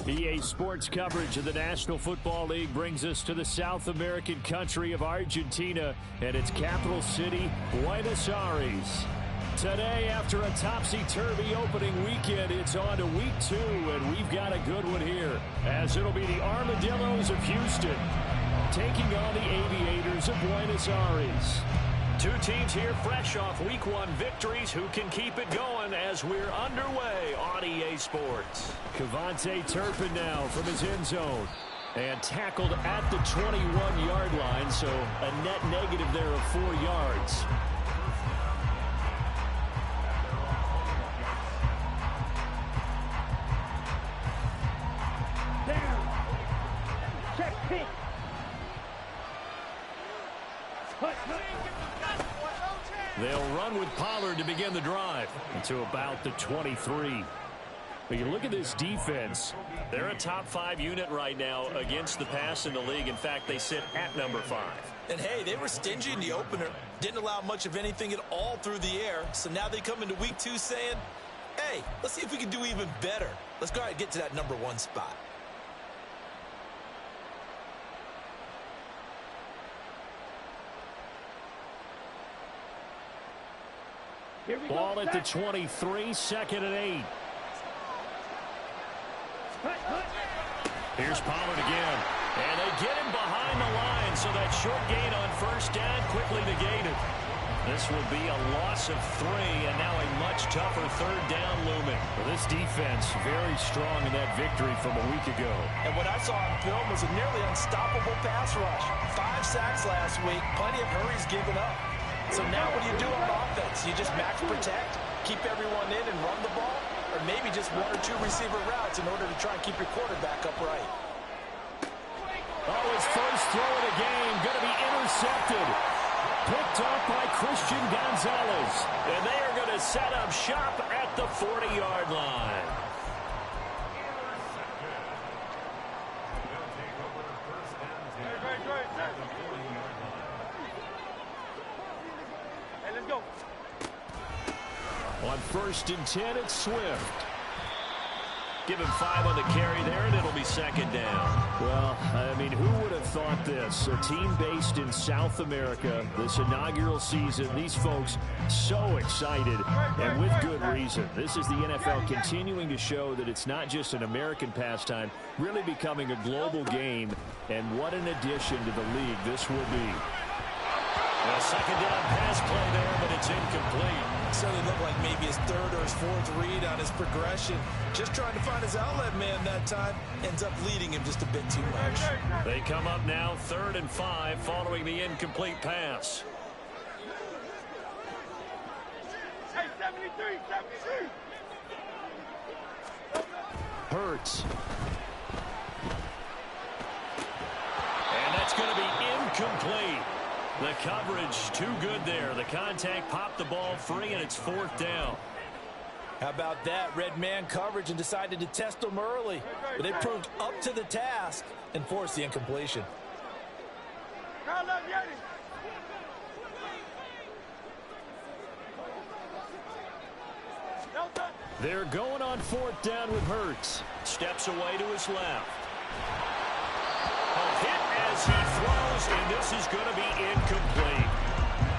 EA Sports coverage of the National Football League brings us to the South American country of Argentina and its capital city, Buenos Aires. Today, after a topsy-turvy opening weekend, it's on to week 2, and we've got a good one here, as it'll be the Armadillos of Houston taking on the Aviators of Buenos Aires. Two teams here fresh off week 1 victories who can keep it going as we're underway on EA Sports. Cavante Turpin now from his end zone. And tackled at the 21-yard line, so a net negative there of 4 yards. They'll run with Pollard to begin the drive to about the 23. But you look at this defense, they're a top 5 unit right now against the pass in the league. In fact, they sit at number 5. And hey, they were stingy in the opener. Didn't allow much of anything at all through the air. So now they come into week 2 saying, hey, let's see if we can do even better. Let's go ahead and get to that number 1 spot. Ball at the 23, 2nd and 8. Here's Pollard again. And they get him behind the line, so that short gain on first down quickly negated. This will be a loss of 3, and now a much tougher 3rd down looming. Well, this defense very strong in that victory from a week ago. And what I saw on film was a nearly unstoppable pass rush. 5 sacks last week, plenty of hurries given up. So now what do you do on offense? You just max protect, keep everyone in and run the ball, or maybe just 1 or 2 receiver routes in order to try and keep your quarterback upright. Oh, his first throw of the game going to be intercepted. Picked off by Christian Gonzalez. And they are going to set up shop at the 40-yard line. On 1st and 10, it's Swift. Give him 5 on the carry there, and it'll be 2nd down. Well, I mean, who would have thought this? A team based in South America, this inaugural season, these folks so excited, and with good reason. This is the NFL continuing to show that it's not just an American pastime, really becoming a global game, and what an addition to the league this will be. A 2nd down pass play there, but it's incomplete. Certainly looked like maybe his 3rd or his 4th read on his progression. Just trying to find his outlet man that time. Ends up leading him just a bit too much. They come up now 3rd and 5 following the incomplete pass. Hey, 73, 73. Hurts. And that's going to be incomplete. The coverage too good there. The contact popped the ball free, and it's 4th down. How about that? Red man coverage and decided to test them early. But they proved up to the task and forced the incompletion. They're going on 4th down with Hurts. Steps away to his left. A hit as he throws, and this is going to be incomplete.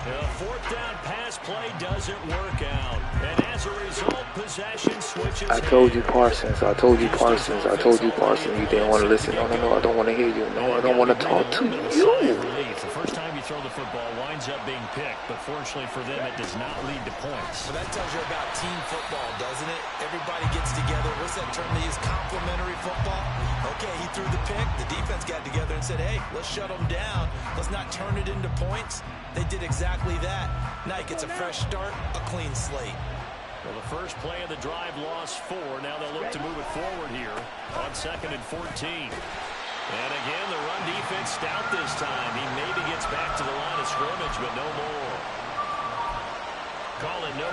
The 4th down pass play doesn't work out. And as a result, possession switches. I told you, Parsons. I told you, Parsons. I told you, Parsons. You didn't want to listen. No, I don't want to hear you. No, I don't want to talk to you. The first time you throw the football winds up being picked, but fortunately for them, it does not lead to points. Well, that tells you about team football, doesn't it? Everybody gets together. What's that term they use? Complementary football. Okay, he threw the pick. The defense got together and said, hey, let's shut them down. Let's not turn it into points. They did exactly that. Now he gets a fresh start, a clean slate. Well, the first play of the drive lost 4. Now they'll look to move it forward here on 2nd and 14. And again, the run defense stout this time. He maybe gets back to the line of scrimmage, but no more. Call it no.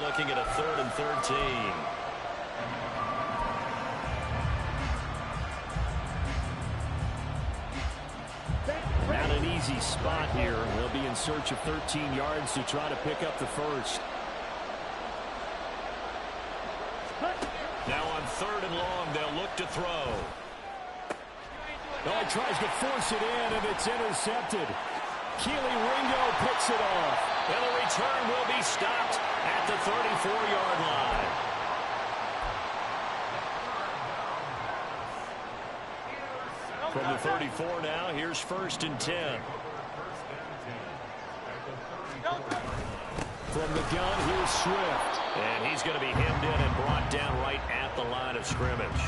looking at a 3rd and 13. Not an easy spot here. They'll be in search of 13 yards to try to pick up the first. Now on 3rd and long, they'll look to throw. Oh, he tries to force it in, and it's intercepted. Keely Ringo picks it off. And the return will be stopped at the 34-yard line. From the 34 now, here's 1st and 10. From the gun, here's Swift. And he's going to be hemmed in and brought down right at the line of scrimmage.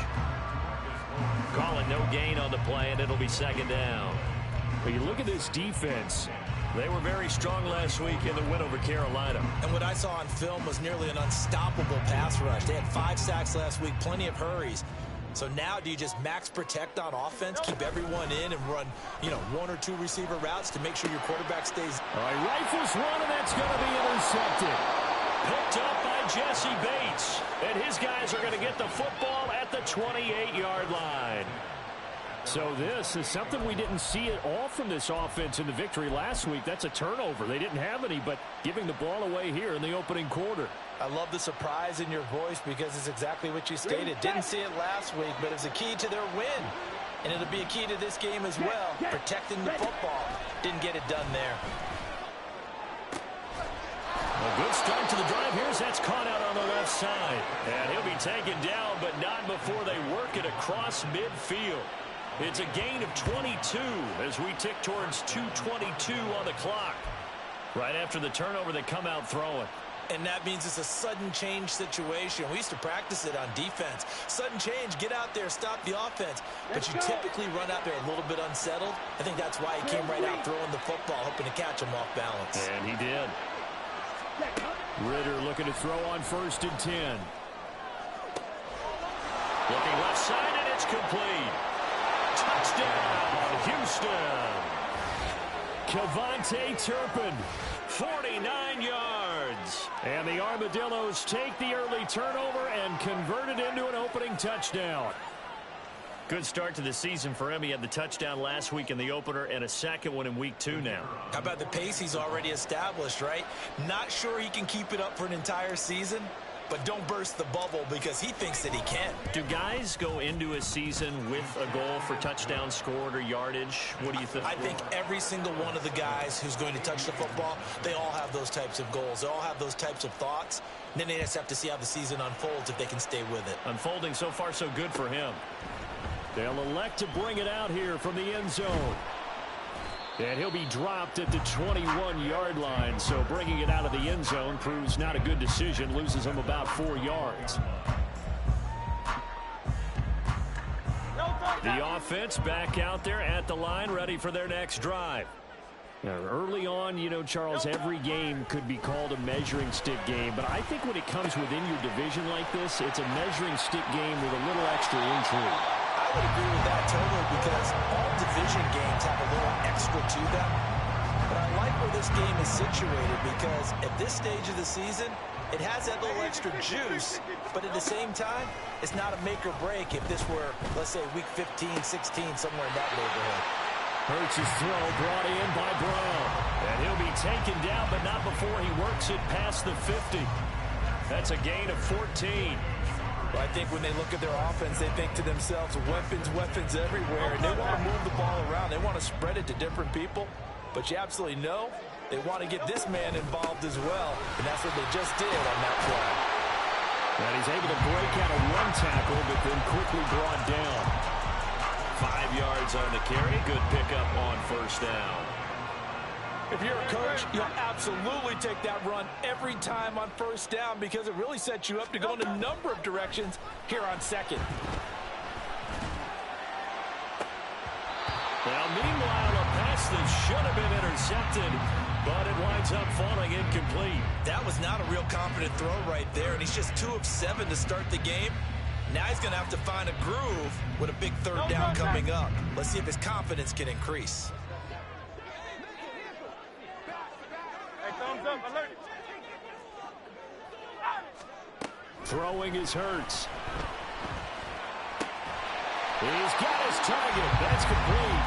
Call it no gain on the play, and it'll be 2nd down. But you look at this defense. They were very strong last week in the win over Carolina. And what I saw on film was nearly an unstoppable pass rush. They had 5 sacks last week, plenty of hurries. So now do you just max protect on offense, keep everyone in, and run, 1 or 2 receiver routes to make sure your quarterback stays? All right, rifles one, and that's going to be intercepted. Picked up by Jesse Bates. And his guys are going to get the football at the 28-yard line. So this is something we didn't see at all from this offense in the victory last week. That's a turnover. They didn't have any, but giving the ball away here in the opening quarter. I love the surprise in your voice because it's exactly what you stated. Didn't see it last week, but it's a key to their win. And it'll be a key to this game as well, protecting the football. Didn't get it done there. A good start to the drive here as that's caught out on the left side. And he'll be taken down, but not before they work it across midfield. It's a gain of 22 as we tick towards 2:22 on the clock. Right after the turnover, they come out throwing. And that means it's a sudden change situation. We used to practice it on defense. Sudden change, get out there, stop the offense. But you typically run out there a little bit unsettled. I think that's why he came right out throwing the football, hoping to catch him off balance. And he did. Ritter looking to throw on 1st and 10. Looking left side, and it's complete. Touchdown, Houston. Kevontae Turpin, 49 yards. And the Armadillos take the early turnover and convert it into an opening touchdown. Good start to the season for him. He had the touchdown last week in the opener and a 2nd one in week 2 now. How about the pace he's already established, right? Not sure he can keep it up for an entire season, but don't burst the bubble because he thinks that he can. Do guys go into a season with a goal for touchdowns scored or yardage? What do you think? I think every single one of the guys who's going to touch the football, they all have those types of goals. They all have those types of thoughts. And then they just have to see how the season unfolds if they can stay with it. Unfolding so far so good for him. They'll elect to bring it out here from the end zone. And he'll be dropped at the 21-yard line, so bringing it out of the end zone proves not a good decision, loses him about 4 yards. The offense back out there at the line, ready for their next drive. Now, early on, Charles, every game could be called a measuring stick game, but I think when it comes within your division like this, it's a measuring stick game with a little extra intrigue. I would agree with that totally because all division games have a little extra to them. But I like where this game is situated because at this stage of the season, it has that little extra juice, but at the same time, it's not a make or break if this were, let's say, week 15, 16, somewhere in that neighborhood. Hurts' throw brought in by Brown. And he'll be taken down, but not before he works it past the 50. That's a gain of 14. Well, I think when they look at their offense, they think to themselves, weapons everywhere, and they want to move the ball around. They want to spread it to different people, but you absolutely know they want to get this man involved as well, and that's what they just did on that play. And he's able to break out of one tackle, but then quickly brought down. 5 yards on the carry. Good pickup on 1st down. If you're a coach, you'll absolutely take that run every time on 1st down because it really sets you up to go in a number of directions here on 2nd. Now, meanwhile, a pass that should have been intercepted, but it winds up falling incomplete. That was not a real confident throw right there, and he's just 2 of 7 to start the game. Now he's going to have to find a groove with a big 3rd down coming up. Let's see if his confidence can increase. Thumbs up, alert. Throwing is Hurts. He's got his target. That's complete.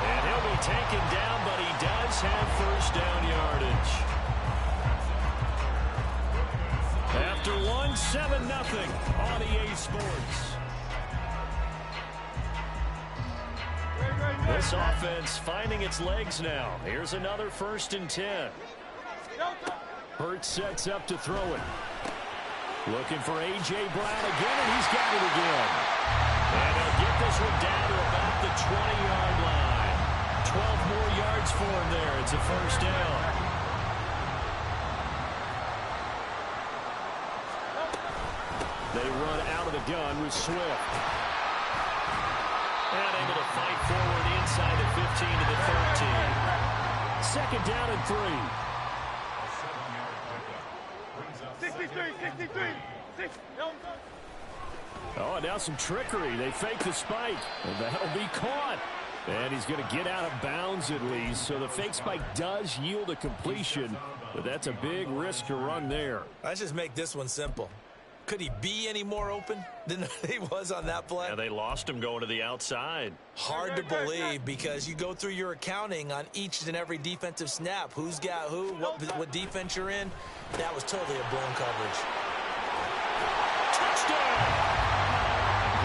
And he'll be taken down, but he does have first down yardage. After one, 7-0 on EA Sports. This offense finding its legs now. Here's another 1st and 10. Hurts sets up to throw it. Looking for A.J. Brown again, and he's got it again. And he'll get this one down to about the 20-yard line. 12 more yards for him there. It's a first down. They run out of the gun with Swift. And able to fight forward inside the 15 to the 13. Second down and 3. 63. Oh, now some trickery. They fake the spike, and that'll be caught. And he's going to get out of bounds at least. So the fake spike does yield a completion, but that's a big risk to run there. Let's just make this one simple. Could he be any more open than he was on that play? Yeah, they lost him going to the outside. Hard to believe because you go through your accounting on each and every defensive snap. Who's got who, what defense you're in. That was totally a blown coverage. Touchdown!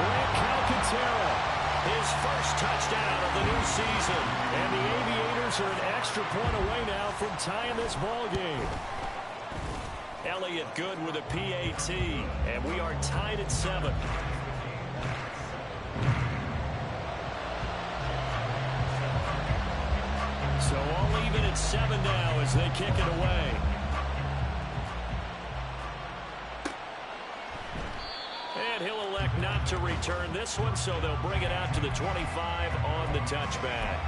Grant Calcaterra, his first touchdown of the new season. And the Aviators are an extra point away now from tying this ball game. Elliott good with a PAT, and we are tied at 7. So all even at 7 now as they kick it away. And he'll elect not to return this one, so they'll bring it out to the 25 on the touchback.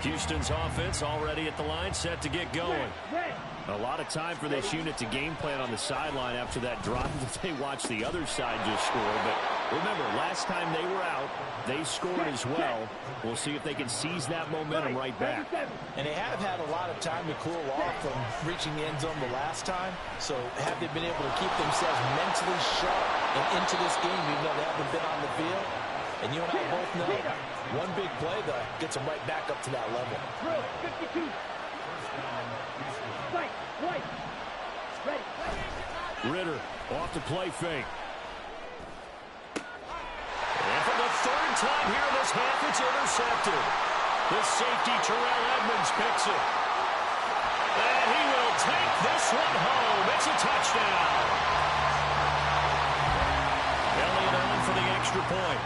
Houston's offense already at the line, set to get going. A lot of time for this unit to game plan on the sideline after that drive that they watched the other side just score. But remember, last time they were out, they scored as well. We'll see if they can seize that momentum right back. And they have had a lot of time to cool off from reaching the end zone the last time. So have they been able to keep themselves mentally sharp and into this game, even though they haven't been on the field? And you and I both know one big play, though, gets them right back up to that level. 52. White. Ready. Ritter off the play fake. And for the 3rd time here in this half, it's intercepted. The safety, Terrell Edmonds, picks it. And he will take this one home. It's a touchdown. Elliott on for the extra point.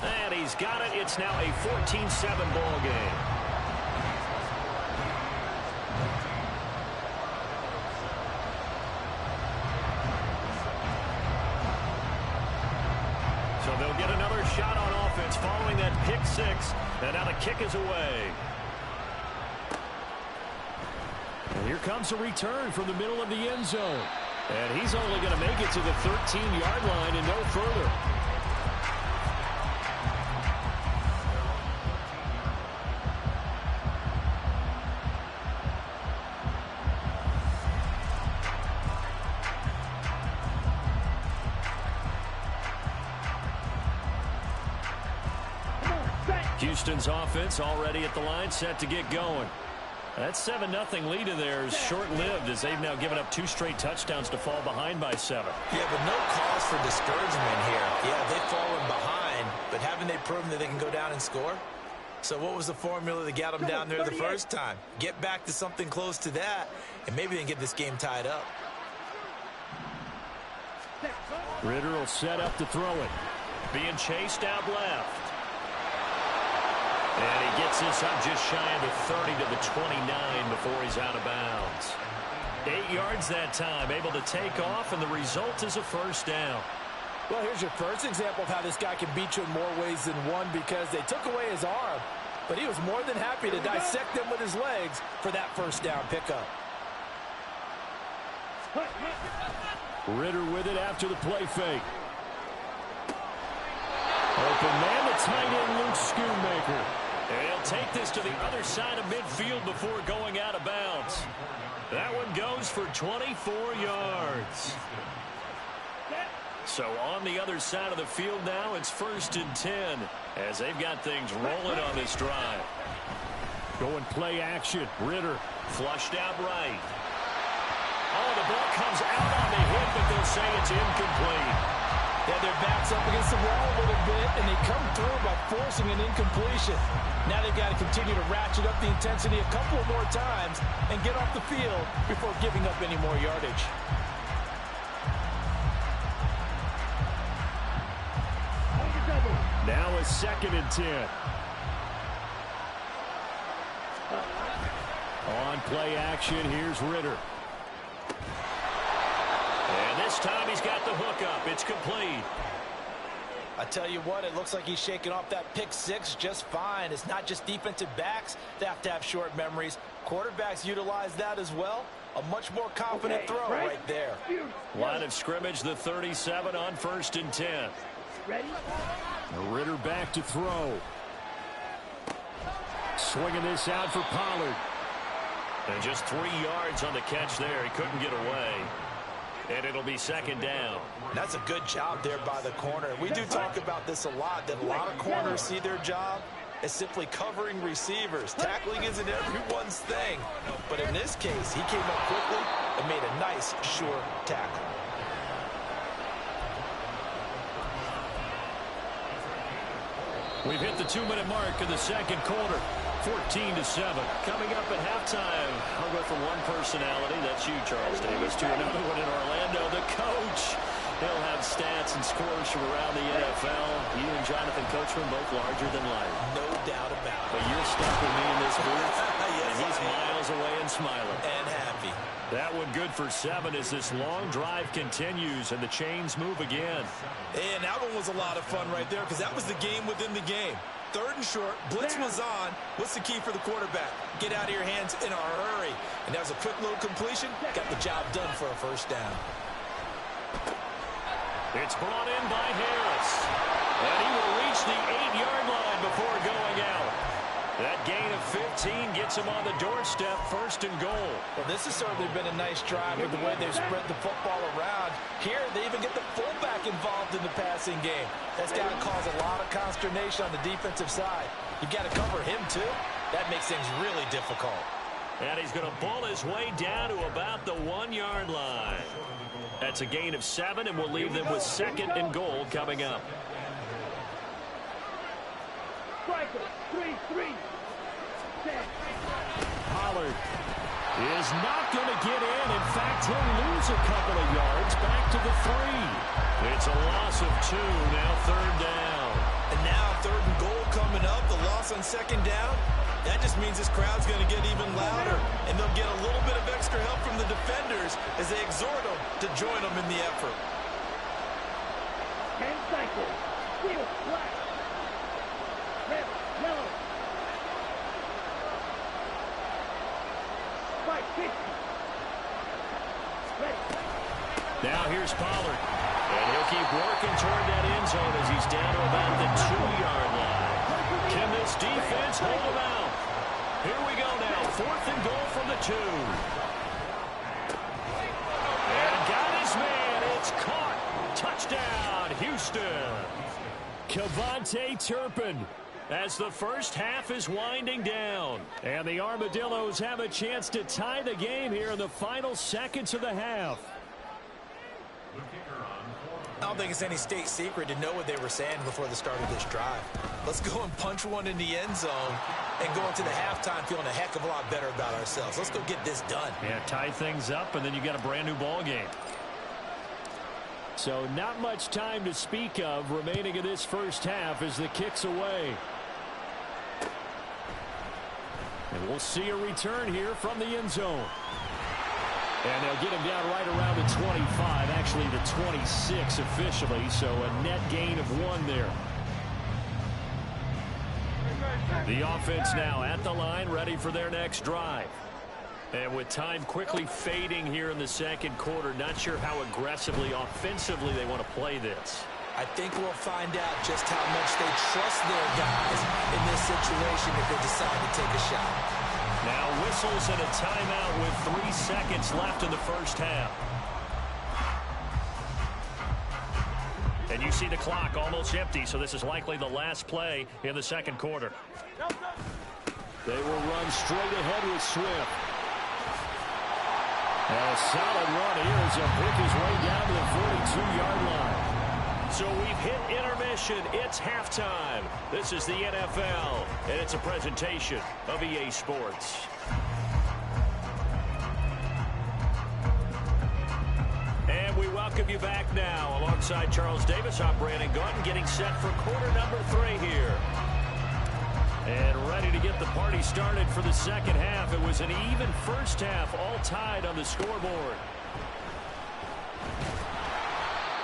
And he's got it. It's now a 14-7 ball game. So they'll get another shot on offense following that pick 6. And now the kick is away. And here comes a return from the middle of the end zone. And he's only going to make it to the 13-yard line and no further. Houston's offense already at the line, set to get going. That 7-0 lead of theirs short-lived as they've now given up 2 straight touchdowns to fall behind by 7. Yeah, but no cause for discouragement here. Yeah, they've fallen behind, but haven't they proven that they can go down and score? So what was the formula that got them down there the first time? Get back to something close to that, and maybe they can get this game tied up. Ritter will set up to throw it. Being chased out left. And he gets this up just shy of the 30 to the 29 before he's out of bounds. 8 yards that time, able to take off, and the result is a first down. Well, here's your first example of how this guy can beat you in more ways than one, because they took away his arm, but he was more than happy to dissect them with his legs for that first down pickup. Ritter with it after the play fake. Open man, the tight end, Luke Schoonmaker. And he'll take this to the other side of midfield before going out of bounds. That one goes for 24 yards. So on the other side of the field now, it's 1st and 10 as they've got things rolling on this drive. Going play action. Ritter flushed out right. Oh, the ball comes out on the hit, but they'll say it's incomplete. Yeah, their back's up against the wall a little bit, and they come through by forcing an incompletion. Now they've got to continue to ratchet up the intensity a couple more times and get off the field before giving up any more yardage. Now a 2nd and 10. On play action, here's Ritter. And this time he's got the hook up. It's complete. I tell you what, it looks like he's shaking off that pick six just fine. It's not just defensive backs that have to have short memories. Quarterbacks utilize that as well. A much more confident throw right there. Line of scrimmage, the 37 on 1st and 10. Ready? Ritter back to throw. Swinging this out for Pollard. And just 3 yards on the catch there. He couldn't get away. And it'll be 2nd down. That's a good job there by the corner. We do talk about this a lot, that a lot of corners see their job as simply covering receivers. Tackling isn't everyone's thing. But in this case, he came up quickly and made a nice, sure tackle. We've hit the 2-minute mark in the 2nd quarter. 14-7. Coming up at halftime, I'll go from one personality, that's you, Charles Davis, to another one in Orlando, the coach. He'll have stats and scores from around the NFL. You and Jonathan Coachman both larger than life. No doubt about it. But you're stuck with me in this booth, Yes, and he's miles away and smiling. And happy. That one good for 7 as this long drive continues and the chains move again. And that one was a lot of fun right there because that was the game within the game. 3rd and short, blitz was on. What's the key for the quarterback? Get out of your hands in a hurry. And that was a quick little completion. Got the job done for a 1st down. It's brought in by Harris. And he will reach the 8-yard line before going out. That gain of 15 gets him on the doorstep, 1st and goal. Well, this has certainly been a nice drive with the way they've spread the football around. Here, they even get the fullback involved in the passing game. That's got to cause a lot of consternation on the defensive side. You've got to cover him, too. That makes things really difficult. And he's going to bull his way down to about the 1-yard line. That's a gain of 7, and we'll leave them with 2nd and goal coming up. Striker, 3-3. Pollard is not going to get in. In fact, he'll lose a couple of yards back to the 3. It's a loss of 2, now 3rd down. And now 3rd and goal coming up, the loss on 2nd down. That just means this crowd's going to get even louder, and they'll get a little bit of extra help from the defenders as they exhort them to join them in the effort. 10 cycles. Field black. Red, yellow. 5-50. Ready. Now here's Pollard. And he'll keep working toward that end zone as he's down to about the 2-yard line. Can this defense hold him out? Here we go now. 4th and goal from the 2. And got his man. It's caught. Touchdown, Houston. Kevontae Turpin as the first half is winding down. And the Armadillos have a chance to tie the game here in the final seconds of the half. I don't think it's any state secret to know what they were saying before the start of this drive. Let's go and punch one in the end zone and go into the halftime feeling a heck of a lot better about ourselves. Let's go get this done. Yeah, tie things up, and then you got a brand new ball game. So not much time to speak of remaining in this first half as the kick's away. And we'll see a return here from the end zone. And they'll get him down right around the 25, actually the 26 officially, so a net gain of 1 there. The offense now at the line, ready for their next drive. And with time quickly fading here in the 2nd quarter, not sure how aggressively, offensively they want to play this. I think we'll find out just how much they trust their guys in this situation if they decide to take a shot. Now whistles and a timeout with 3 seconds left in the first half. And you see the clock almost empty, so this is likely the last play in the second quarter. They will run straight ahead with Swift. And a solid run here as he'll pick his way down to the 42-yard line. So we've hit intermission. It's halftime. This is the NFL, and it's a presentation of EA Sports. And we welcome you back now. Alongside Charles Davis, I'm Brandon Gaudin, getting set for quarter number 3 here. And ready to get the party started for the second half. It was an even first half, all tied on the scoreboard.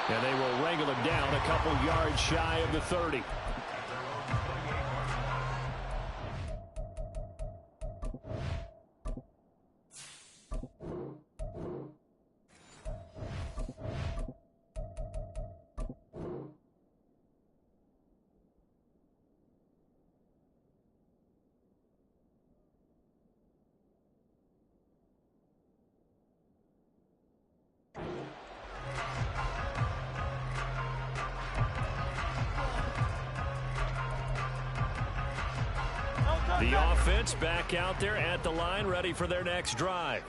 And they will wrangle him down a couple yards shy of the 30. The offense back out there at the line, ready for their next drive.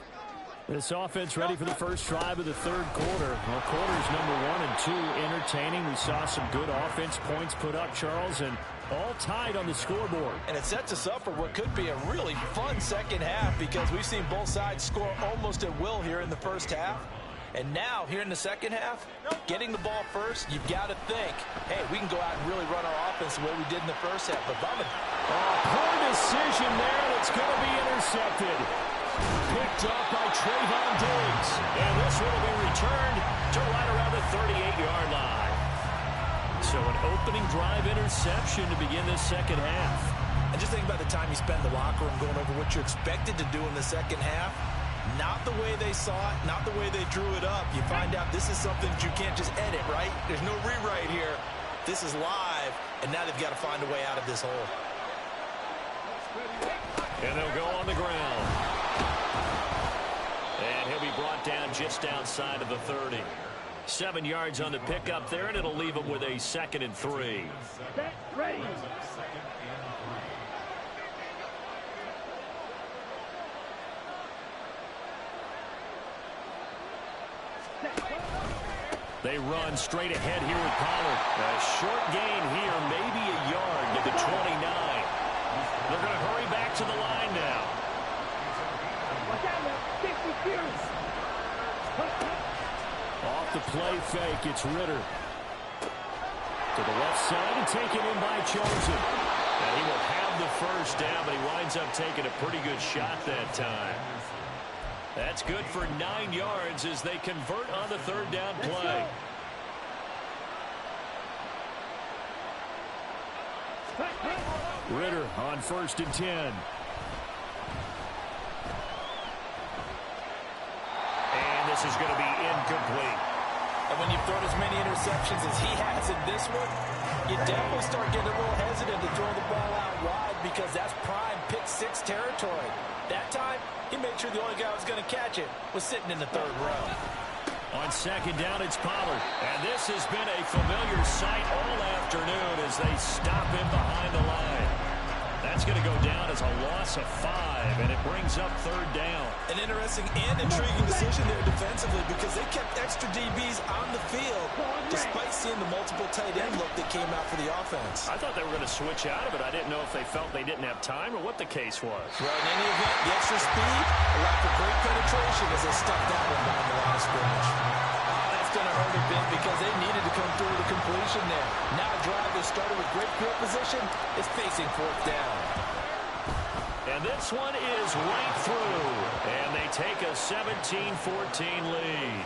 This offense ready for the first drive of the third quarter. Well, quarters number 1 and 2 entertaining. We saw some good offense points put up, Charles, and all tied on the scoreboard. And it sets us up for what could be a really fun second half because we've seen both sides score almost at will here in the first half. And now, here in the second half, getting the ball first, you've got to think, hey, we can go out and really run our offense the way we did in the first half. But poor decision there, and it's going to be intercepted. Picked up by Trayvon Diggs. And this one will be returned to right around the 38-yard line. So an opening drive interception to begin this second half. And just think about the time you spend in the locker room going over what you expected to do in the second half. Not the way they saw it, not the way they drew it up. You find out this is something that you can't just edit, right? There's no rewrite here. This is live, and now they've got to find a way out of this hole. And they'll go on the ground. And he'll be brought down just outside of the 30. 7 yards on the pickup there, and it'll leave him with a 2nd and 3. Set, ready. They run straight ahead here with Pollard. A short gain here, maybe a yard to the 29. They're going to hurry back to the line now. Watch out now. 50 fierce. Off the play fake, it's Ritter. To the left side and taken in by Chosen. And he will have the first down, but he winds up taking a pretty good shot that time. That's good for 9 yards as they convert on the third down play. Ritter on 1st and 10. And this is going to be incomplete. And when you've thrown as many interceptions as he has in this one, you definitely start getting a little hesitant to throw the ball out wide because that's prime pick 6 territory. That time, he made sure the only guy who was going to catch it was sitting in the 3rd row. On 2nd down, it's Pollard. And this has been a familiar sight all afternoon as they stop him behind the line. That's going to go down as a loss of 5, and it brings up 3rd down. An interesting and intriguing decision there defensively because they kept extra DBs on the field despite seeing the multiple tight end look that came out for the offense. I thought they were going to switch out of it. I didn't know if they felt they didn't have time or what the case was. Well, in any event, the extra speed, a lack of great penetration as they stuck that one down the line of scrimmage. That's going to hurt a bit because they needed to come through with a completion there. Now a drive that started with great field position is facing 4th down. And this one is right through. And they take a 17-14 lead.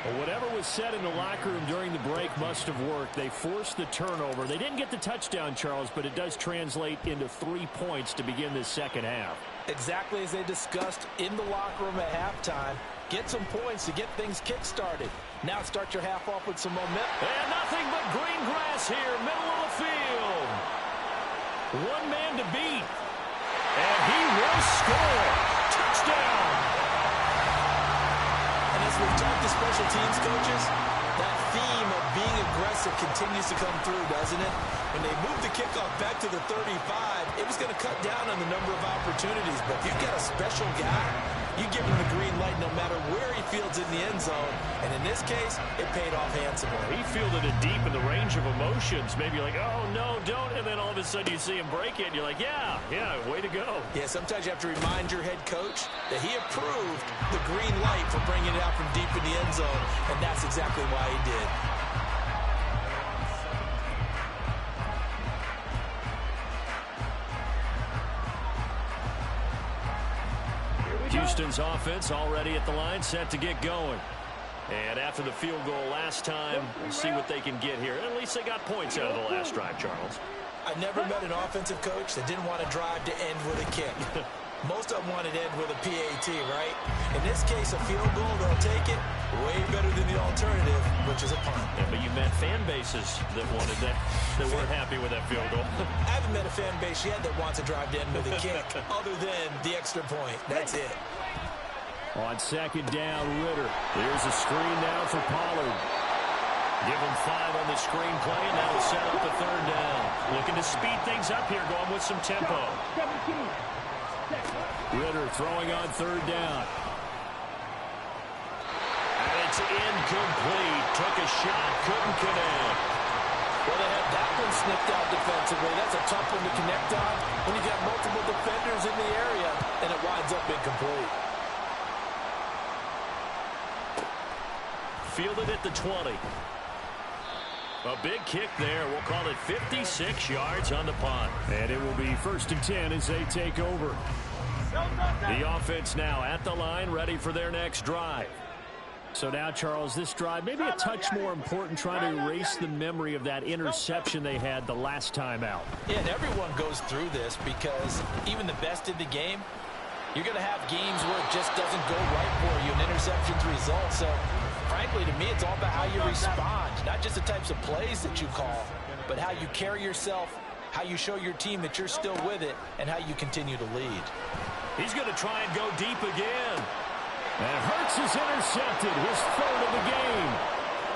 Well, whatever was said in the locker room during the break must have worked. They forced the turnover. They didn't get the touchdown, Charles, but it does translate into 3 points to begin this second half. Exactly as they discussed in the locker room at halftime. Get some points to get things kick-started. Now start your half off with some momentum. And nothing but green grass here, middle of the field. One man to beat. And he will score. Touchdown. And as we've talked to special teams coaches, that theme of being aggressive continues to come through, doesn't it? When they moved the kickoff back to the 35, it was going to cut down on the number of opportunities. But if you've got a special guy, you give him the green light no matter where he fields in the end zone. And in this case, it paid off handsomely. He fielded it deep in the range of emotions. Maybe you're like, oh, no, don't. And then all of a sudden you see him break it. And you're like, yeah, way to go. Yeah, sometimes you have to remind your head coach that he approved the green light for bringing it out from deep in the end zone. And that's exactly why he did. Houston's offense already at the line, set to get going. And after the field goal last time, we'll see what they can get here. At least they got points out of the last drive, Charles. I never met an offensive coach that didn't want to drive to end with a kick. Most of them wanted to end with a PAT, right? In this case, a field goal, they'll take it. Way better than the alternative, which is a punt. Yeah, but you met fan bases that wanted that weren't happy with that field goal. I haven't met a fan base yet that wants to drive to end with a kick, other than the extra point. That's it. On second down, Ritter. Here's a screen now for Pollard. Give him 5 on the screen play, and that'll set up the third down. Looking to speed things up here, going with some tempo. Ritter throwing on third down. And it's incomplete. Took a shot, couldn't connect. Well, they had that one sniffed out defensively. That's a tough one to connect on when you got multiple defenders in the area, and it winds up incomplete. Fielded at the 20. A big kick there. We'll call it 56 yards on the punt. And it will be 1st and 10 as they take over. The offense now at the line, ready for their next drive. So now, Charles, this drive maybe a touch more important, trying to erase the memory of that interception they had the last time out. Yeah, and everyone goes through this because even the best in the game, you're going to have games where it just doesn't go right for you, and interceptions result. So, frankly, to me, it's all about how you respond, not just the types of plays that you call, but how you carry yourself, how you show your team that you're still with it, and how you continue to lead. He's going to try and go deep again. And Hurts is intercepted, his 3rd of the game.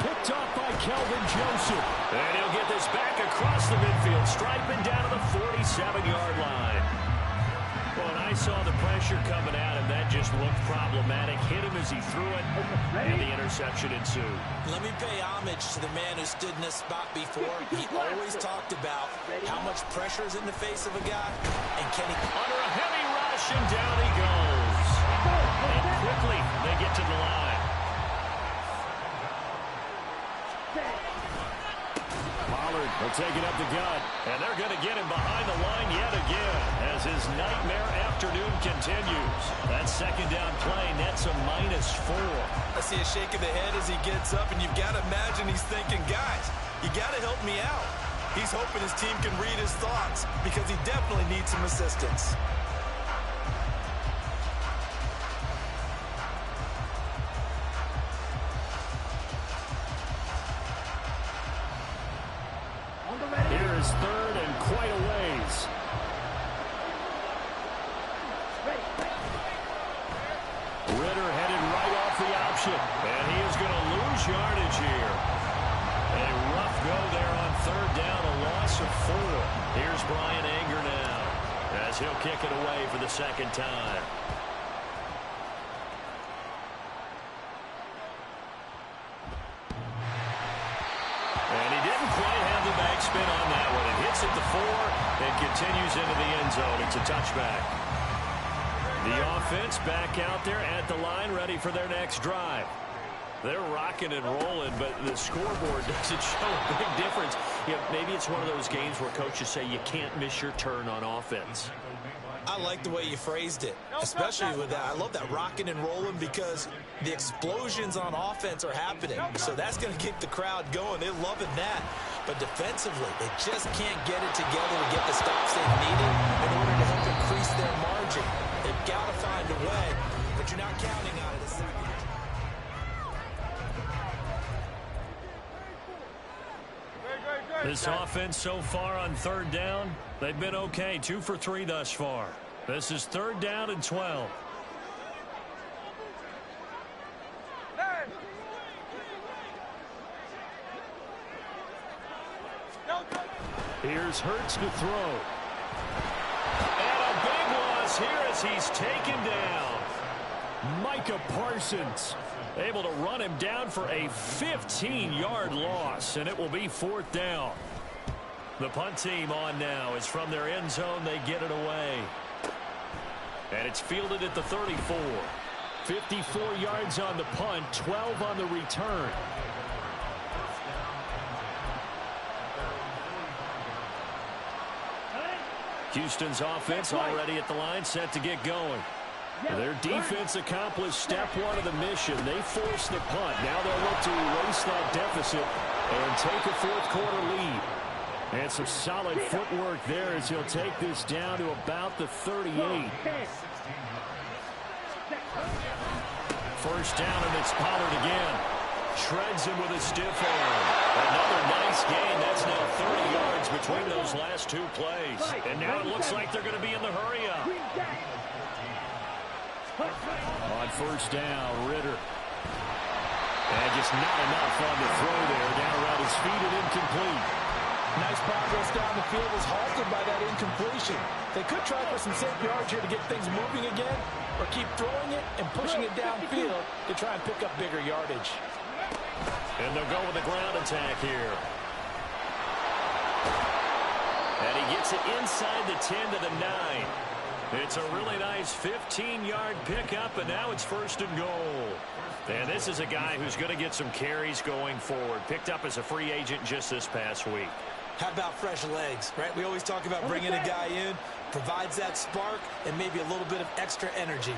Picked off by Kelvin Joseph. And he'll get this back across the midfield, striping down to the 47-yard line. Well, and I saw the pressure coming at him. That just looked problematic. Hit him as he threw it, and the interception ensued. Let me pay homage to the man who stood in this spot before. He always talked about how much pressure is in the face of a guy, and can he... Under a heavy rush, and down he goes. And quickly, they get to the line. Pollard will take it up the gut, and they're going to get him behind the line yet again as his nightmare afternoon continues. That second down play nets a -4. I see a shake of the head as he gets up, and you've got to imagine he's thinking, guys, you got to help me out. He's hoping his team can read his thoughts because he definitely needs some assistance. Here is 3rd and quite a ways. Ritter headed right off the option, and he is going to lose yardage here. A rough go there on 3rd down, a loss of 4. Here's Brian Anger now as he'll kick it away for the 2nd time. And he didn't quite have the backspin on that one. It hits at the 4 and continues into the end zone. It's a touchback. The offense back out there at the line, ready for their next drive. They're rocking and rolling, but the scoreboard doesn't show a big difference. You know, maybe it's one of those games where coaches say you can't miss your turn on offense. I like the way you phrased it, especially with that. I love that rocking and rolling because the explosions on offense are happening. So that's going to keep the crowd going. They're loving that. But defensively, they just can't get it together to get the stops they've needed in order to help increase their margin. They've got to find a way, but you're not counting on it. This offense so far on third down, they've been okay. 2 for 3 thus far. This is 3rd down and 12. Here's Hurts to throw. And a big loss here as he's taken down. Micah Parsons able to run him down for a 15-yard loss, and it will be 4th down. The punt team on now. It's from their end zone. They get it away. And it's fielded at the 34. 54 yards on the punt, 12 on the return. Houston's offense already at the line, set to get going. Their defense accomplished step 1 of the mission. They forced the punt. Now they'll look to erase that deficit and take a 4th quarter lead. And some solid footwork there as he'll take this down to about the 38. First down, and it's Pollard again. Shreds him with a stiff arm. Another nice gain. That's now 30 yards between those last 2 plays. And now it looks like they're going to be in the hurry-up. On first down, Ritter. And just not enough on the throw there. Down around his feet and incomplete. Nice progress down the field was halted by that incompletion. They could try for some safe yards here to get things moving again, or keep throwing it and pushing it downfield to try and pick up bigger yardage. And they'll go with the ground attack here. And he gets it inside the 10 to the 9. It's a really nice 15-yard pickup, and now it's 1st and goal. And this is a guy who's going to get some carries going forward. Picked up as a free agent just this past week. How about fresh legs, right? We always talk about bringing a guy in, provides that spark and maybe a little bit of extra energy.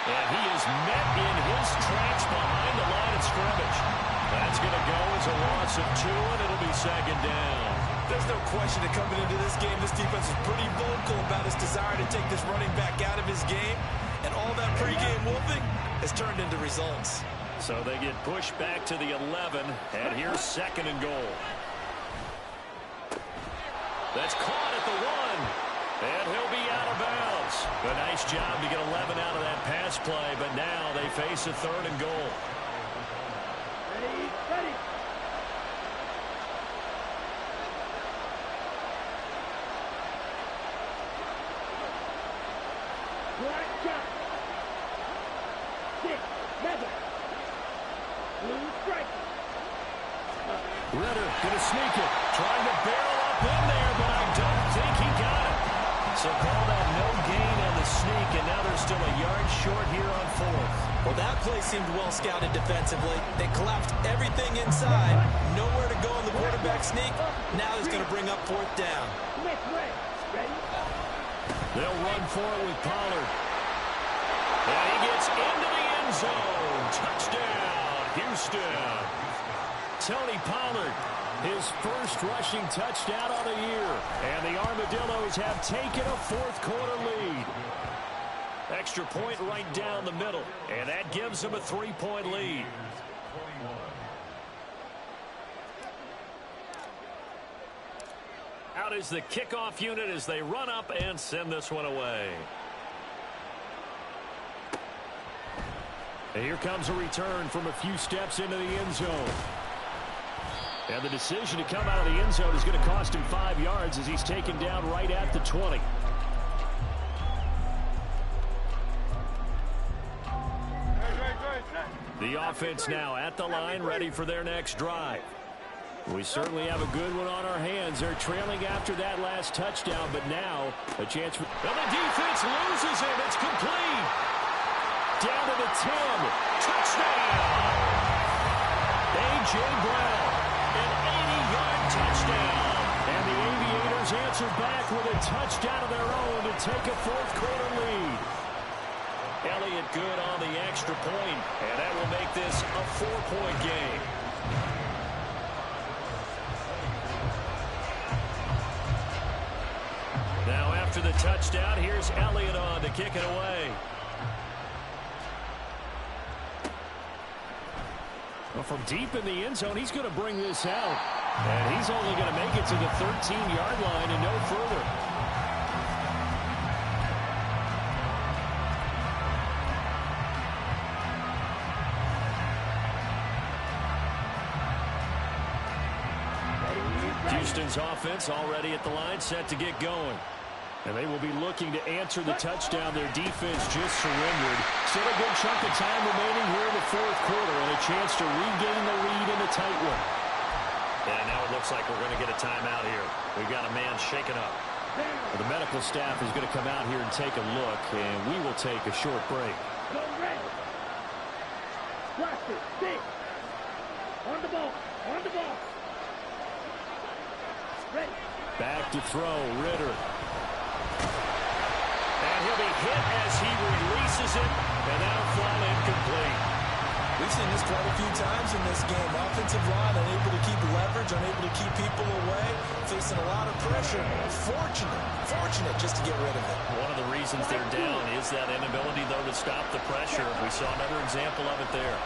And he is met in his tracks behind the line of scrimmage. That's going to go as a loss of 2, and it'll be 2nd down. There's no question that coming into this game, this defense is pretty vocal about its desire to take this running back out of his game. And all that pregame wolfing has turned into results. So they get pushed back to the 11, and here's 2nd and goal. That's caught at the 1, and he'll be out of bounds. A nice job to get 11 out of that pass play, but now they face a 3rd and goal. Ready. Black jump. 6, 7. Blue strike. Ritter going to sneak it. Trying to barrel up in there, but I don't think he got it. So call that no gain on the sneak, and now they're still a yard short here on 4th. Well, that play seemed well scouted defensively. They collapsed everything inside. Nowhere to go in the quarterback sneak. Now it's going to bring up 4th down. Ready? They'll run for it with Pollard. And he gets into the end zone. Touchdown, Houston. Tony Pollard, his first rushing touchdown on the year. And the Armadillos have taken a 4th quarter lead. Extra point right down the middle. And that gives them a 3-point lead. Out is the kickoff unit as they run up and send this one away. And here comes a return from a few steps into the end zone. And the decision to come out of the end zone is going to cost him 5 yards as he's taken down right at the 20. The offense now at the line, ready for their next drive. We certainly have a good one on our hands. They're trailing after that last touchdown, but now a chance for... Well, the defense loses him. It's complete. Down to the 10. Touchdown. A.J. Brown, an 80-yard touchdown. And the Aviators answer back with a touchdown of their own to take a 4th quarter lead. Elliott good on the extra point, and that will make this a 4-point game. Now after the touchdown, here's Elliott on to kick it away. Well, from deep in the end zone, he's going to bring this out. And he's only going to make it to the 13-yard line and no further. Houston's offense already at the line, set to get going. And they will be looking to answer the touchdown their defense just surrendered. Still a good chunk of time remaining here in the fourth quarter and a chance to regain the lead in a tight one. Yeah, now it looks like we're going to get a timeout here. We've got a man shaken up. Well, the medical staff is going to come out here and take a look, and we will take a short break. Go red. Watch it. Stick. On the ball. On the ball. Ready. Back to throw, Ritter. And he'll be hit as he releases it, and that'll fall incomplete. We've seen this quite a few times in this game. Offensive line unable to keep leverage, unable to keep people away, facing a lot of pressure. Fortunate just to get rid of it. One of the reasons they're down is that inability, though, to stop the pressure. We saw another example of it there.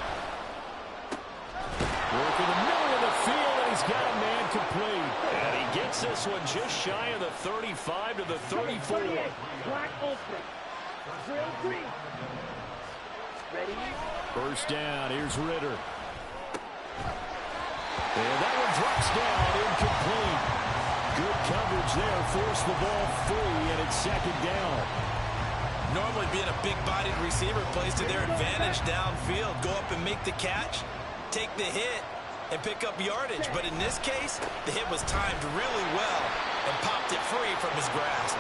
Working the middle of the field, and he's got a man complete. And he gets this one just shy of the 35 to the 34. Black open. Drill 3. Ready? First down, here's Ritter. And that one drops down, incomplete. Good coverage there, forced the ball free, and it's second down. Normally being a big-bodied receiver plays to their advantage downfield. Go up and make the catch, take the hit, and pick up yardage. But in this case, the hit was timed really well and popped it free from his grasp.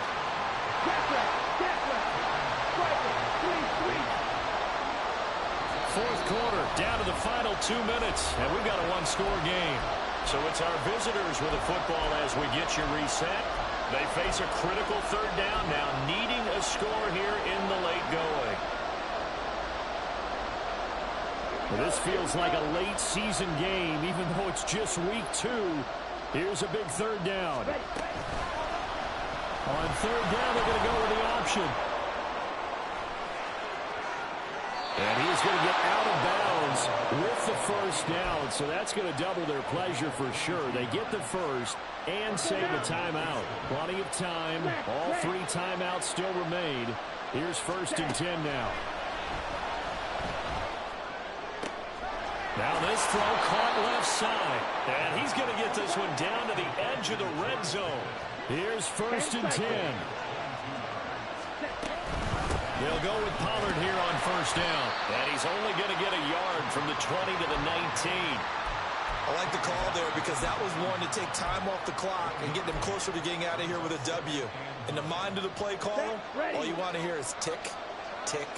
Fourth quarter, down to the final 2 minutes, and we've got a one-score game. So it's our visitors with the football as we get you reset. They face a critical third down now, needing a score here in the late going. Well, this feels like a late season game, even though it's just week 2. Here's a big third down. On third down, they're going to go with the option. And he's going to get out of bounds with the first down, so that's going to double their pleasure for sure. They get the first and save a timeout. Plenty of time. All 3 timeouts still remain. Here's 1st and 10 now. Now this throw caught left side. And he's going to get this one down to the edge of the red zone. Here's 1st and 10. They'll go with Pollard here on first down. And he's only going to get a yard from the 20 to the 19. I like the call there because that was one to take time off the clock and get them closer to getting out of here with a W. In the mind of the play caller, all you want to hear is tick, tick,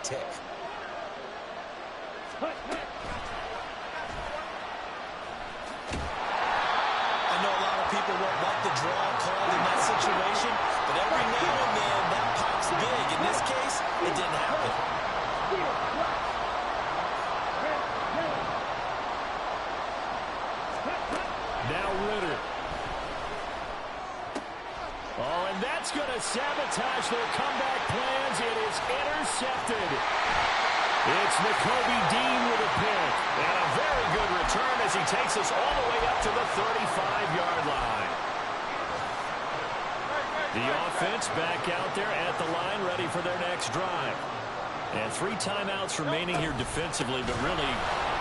tick. I know a lot of people won't like the draw call in that situation, but every now and then that pops big. In this case, it didn't happen. Now Ritter. Oh, and that's going to sabotage their comeback plans. It is intercepted. It's Nakobe Dean with a pick. And a very good return as he takes us all the way up to the 35-yard line. The offense back out there at the line, ready for their next drive. And 3 timeouts remaining here defensively, but really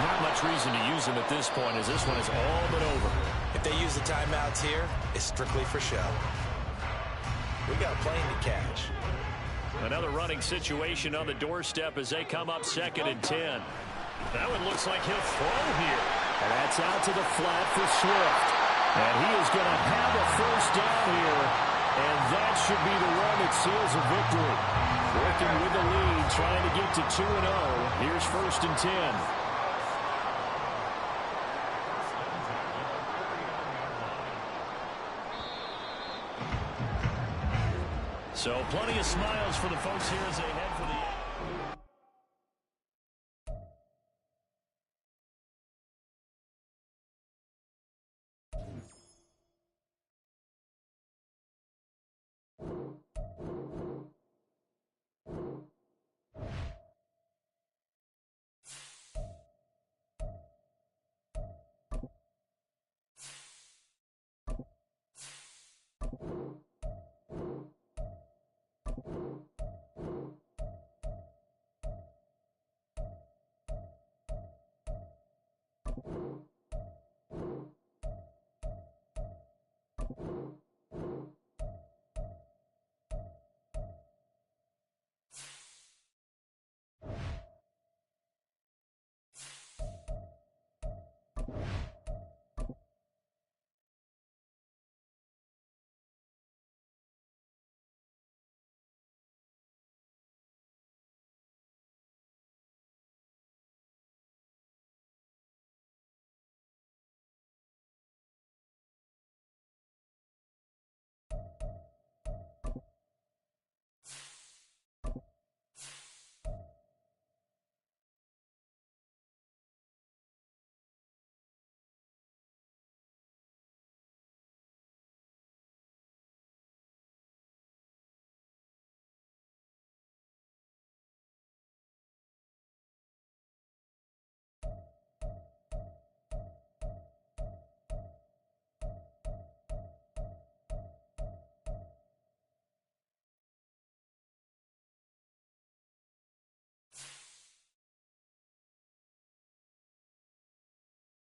not much reason to use them at this point as this one is all but over. If they use the timeouts here, it's strictly for show. We got a plane to catch. Another running situation on the doorstep as they come up 2nd and 10. That one looks like he'll throw here. And that's out to the flat for Swift. And he is going to have a first down here. And that should be the run that seals a victory. Working with the lead, trying to get to 2-0. Here's 1st and 10. So plenty of smiles for the folks here as they head for the